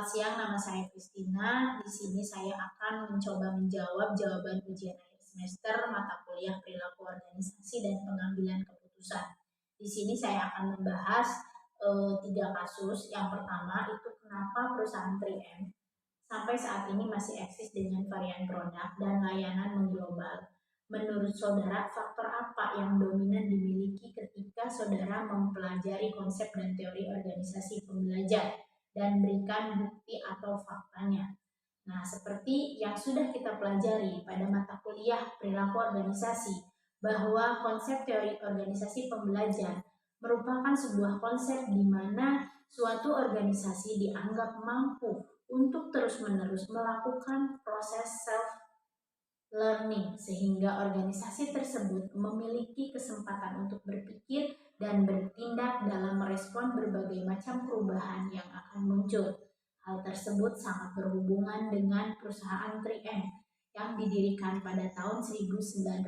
Selamat siang, nama saya Kristina. Di sini saya akan mencoba menjawab jawaban ujian akhir semester mata kuliah perilaku organisasi dan pengambilan keputusan. Di sini saya akan membahas tiga kasus. Yang pertama itu kenapa perusahaan 3M sampai saat ini masih eksis dengan varian produk dan layanan mengglobal. Menurut saudara, faktor apa yang dominan dimiliki ketika saudara mempelajari konsep dan teori organisasi pembelajar dan berikan bukti atau faktanya? Nah, seperti yang sudah kita pelajari pada mata kuliah perilaku organisasi, bahwa konsep teori organisasi pembelajar merupakan sebuah konsep di mana suatu organisasi dianggap mampu untuk terus-menerus melakukan proses self-learning sehingga organisasi tersebut memiliki kesempatan untuk berpikir dan bertindak dalam merespon berbagai macam perubahan yang akan muncul. Hal tersebut sangat berhubungan dengan perusahaan 3M yang didirikan pada tahun 1902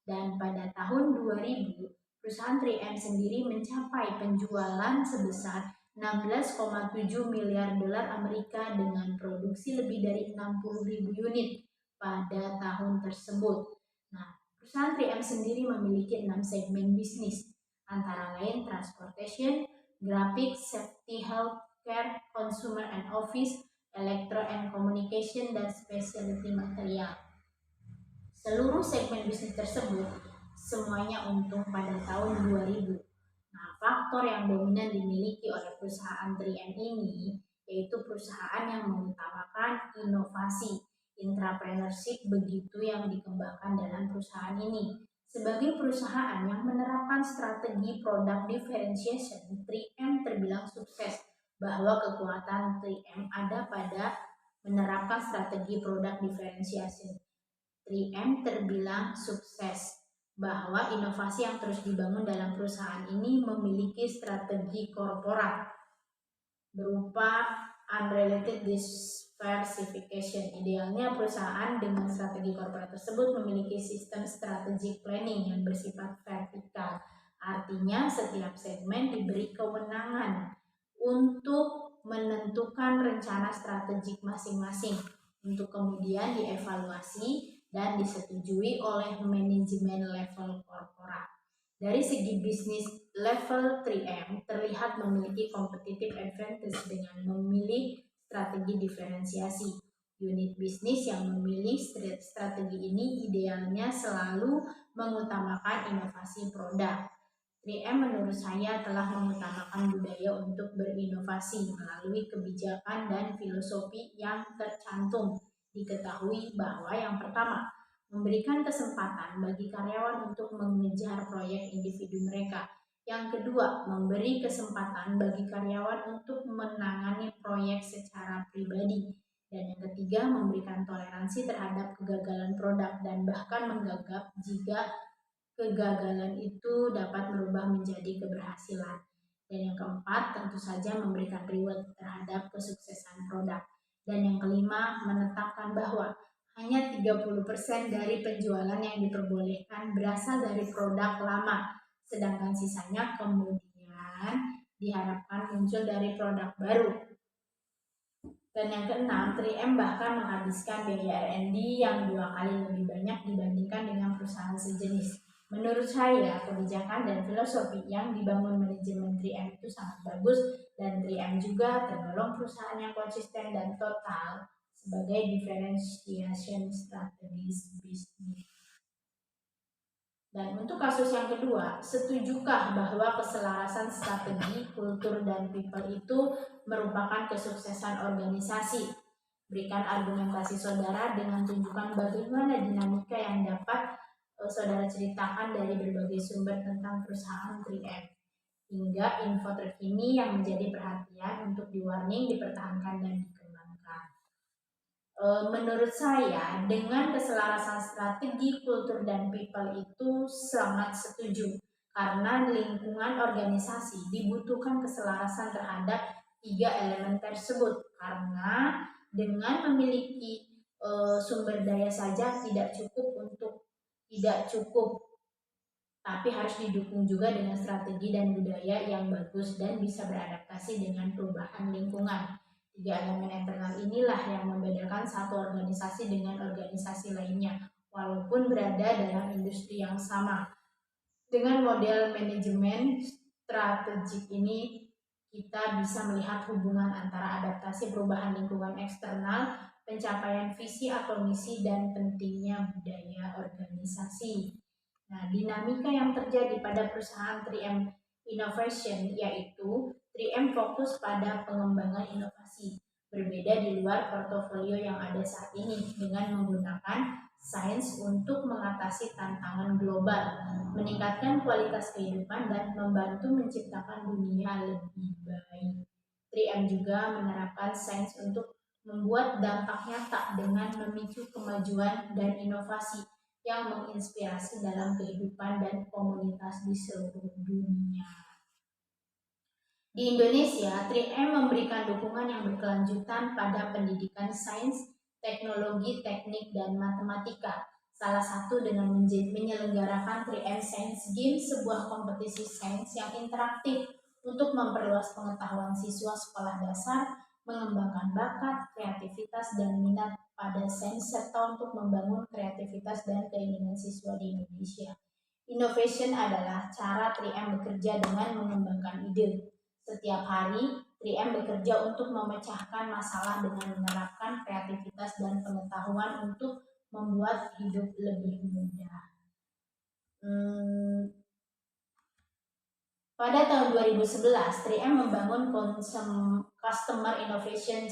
dan pada tahun 2000 perusahaan 3M sendiri mencapai penjualan sebesar 16,7 miliar dolar Amerika dengan produksi lebih dari 60.000 unit pada tahun tersebut. Nah, perusahaan 3M sendiri memiliki 6 segmen bisnis, antara lain transportation, graphics, safety, healthcare, consumer and office, electro and communication, dan specialty material. Seluruh segmen bisnis tersebut semuanya untung pada tahun 2000. Nah, faktor yang dominan dimiliki oleh perusahaan 3M ini yaitu perusahaan yang mengutamakan inovasi, entrepreneurship begitu yang dikembangkan dalam perusahaan ini. Sebagai perusahaan yang menerapkan strategi product differentiation, 3M terbilang sukses bahwa kekuatan 3M ada pada menerapkan strategi product differentiation. 3M terbilang sukses bahwa inovasi yang terus dibangun dalam perusahaan ini memiliki strategi korporat berupa unrelated diversification. Idealnya perusahaan dengan strategi korporat tersebut memiliki sistem strategic planning yang bersifat vertikal. Artinya setiap segmen diberi kewenangan untuk menentukan rencana strategik masing-masing untuk kemudian dievaluasi dan disetujui oleh manajemen level korporat. Dari segi bisnis, level 3M terlihat memiliki competitive advantage dengan memilih strategi diferensiasi. Unit bisnis yang memilih strategi ini idealnya selalu mengutamakan inovasi produk. 3M menurut saya telah mengutamakan budaya untuk berinovasi melalui kebijakan dan filosofi yang tercantum. Diketahui bahwa yang pertama, memberikan kesempatan bagi karyawan untuk mengejar proyek individu mereka. Yang kedua, memberi kesempatan bagi karyawan untuk menangani proyek secara pribadi. Dan yang ketiga, memberikan toleransi terhadap kegagalan produk dan bahkan menganggap jika kegagalan itu dapat berubah menjadi keberhasilan. Dan yang keempat, tentu saja memberikan reward terhadap kesuksesan produk. Dan yang kelima, menetapkan bahwa hanya 30% dari penjualan yang diperbolehkan berasal dari produk lama, sedangkan sisanya kemudian diharapkan muncul dari produk baru. Dan yang keenam, 3M bahkan menghabiskan biaya R&D yang 2 kali lebih banyak dibandingkan dengan perusahaan sejenis. Menurut saya, kebijakan dan filosofi yang dibangun manajemen 3M itu sangat bagus dan 3M juga tergolong perusahaan yang konsisten dan total sebagai differentiation strategis bisnis. Dan untuk kasus yang kedua, setujukah bahwa keselarasan strategi, kultur, dan people itu merupakan kesuksesan organisasi? Berikan argumentasi saudara dengan tunjukkan bagaimana dinamika yang dapat saudara ceritakan dari berbagai sumber tentang perusahaan 3M. Hingga info terkini yang menjadi perhatian untuk di-warning, dipertahankan, dan dikembangkan. Menurut saya, dengan keselarasan strategi, kultur, dan people itu sangat setuju. Karena lingkungan organisasi dibutuhkan keselarasan terhadap 3 elemen tersebut. Karena dengan memiliki sumber daya saja tidak cukup tapi harus didukung juga dengan strategi dan budaya yang bagus dan bisa beradaptasi dengan perubahan lingkungan. Tiga elemen internal inilah yang membedakan satu organisasi dengan organisasi lainnya, walaupun berada dalam industri yang sama. Dengan model manajemen strategik ini, kita bisa melihat hubungan antara adaptasi perubahan lingkungan eksternal, pencapaian visi atau misi, dan pentingnya budaya organisasi. Nah, dinamika yang terjadi pada perusahaan 3M Innovation yaitu 3M fokus pada pengembangan inovasi, berbeda di luar portofolio yang ada saat ini dengan menggunakan sains untuk mengatasi tantangan global, meningkatkan kualitas kehidupan dan membantu menciptakan dunia lebih baik. 3M juga menerapkan sains untuk membuat dampak nyata dengan memicu kemajuan dan inovasi yang menginspirasi dalam kehidupan dan komunitas di seluruh dunia. Di Indonesia, 3M memberikan dukungan yang berkelanjutan pada pendidikan sains, teknologi, teknik, dan matematika. Salah satu dengan menyelenggarakan 3M Science Games, sebuah kompetisi sains yang interaktif untuk memperluas pengetahuan siswa sekolah dasar, mengembangkan bakat, kreativitas, dan minat pada sains serta untuk membangun kreativitas dan keinginan siswa di Indonesia. Innovation adalah cara 3M bekerja dengan mengembangkan ide. Setiap hari, 3M bekerja untuk memecahkan masalah dengan menerapkan kreativitas dan pengetahuan untuk membuat hidup lebih mudah. Pada tahun 2011, 3M membangun Customer Innovation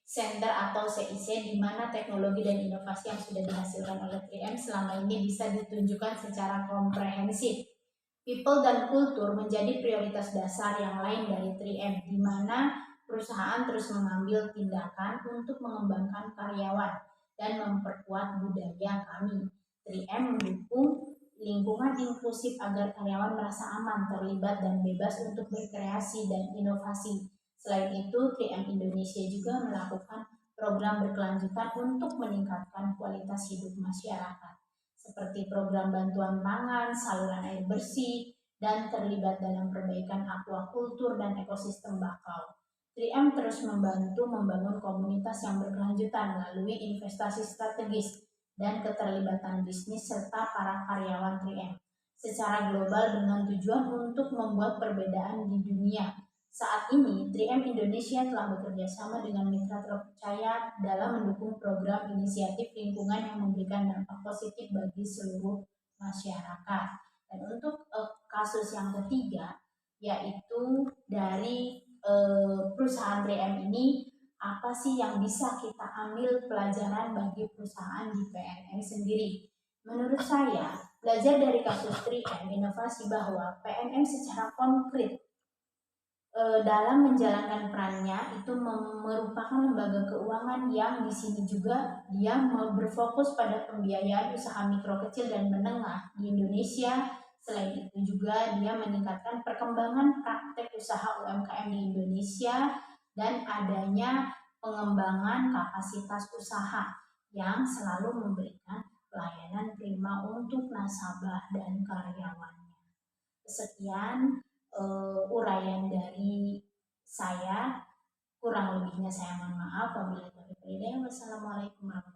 Center atau CIC, di mana teknologi dan inovasi yang sudah dihasilkan oleh 3M selama ini bisa ditunjukkan secara komprehensif. People dan kultur menjadi prioritas dasar yang lain dari 3M, di mana perusahaan terus mengambil tindakan untuk mengembangkan karyawan dan memperkuat budaya kami. 3M mendukung lingkungan inklusif agar karyawan merasa aman, terlibat, dan bebas untuk berkreasi dan inovasi. Selain itu, 3M Indonesia juga melakukan program berkelanjutan untuk meningkatkan kualitas hidup masyarakat, seperti program bantuan pangan, saluran air bersih, dan terlibat dalam perbaikan aquacultur dan ekosistem bakau. 3M terus membantu membangun komunitas yang berkelanjutan melalui investasi strategis dan keterlibatan bisnis serta para karyawan 3M secara global dengan tujuan untuk membuat perbedaan di dunia. Saat ini, 3M Indonesia telah bekerja sama dengan mitra terpercaya dalam mendukung program inisiatif lingkungan yang memberikan dampak positif bagi seluruh masyarakat. Dan untuk kasus yang ketiga, yaitu dari perusahaan 3M ini, apa sih yang bisa kita ambil pelajaran bagi perusahaan di PNM sendiri? Menurut saya, belajar dari kasus 3M inovasi bahwa PNM secara konkret dalam menjalankan perannya itu merupakan lembaga keuangan yang di sini juga dia berfokus pada pembiayaan usaha mikro, kecil, dan menengah di Indonesia. Selain itu juga dia meningkatkan perkembangan praktek usaha UMKM di Indonesia dan adanya pengembangan kapasitas usaha yang selalu memberikan pelayanan prima untuk nasabah dan karyawannya. Sekian uraian dari saya, kurang lebihnya saya mohon maaf. Wassalamualaikum warahmatullahi wabarakatuh.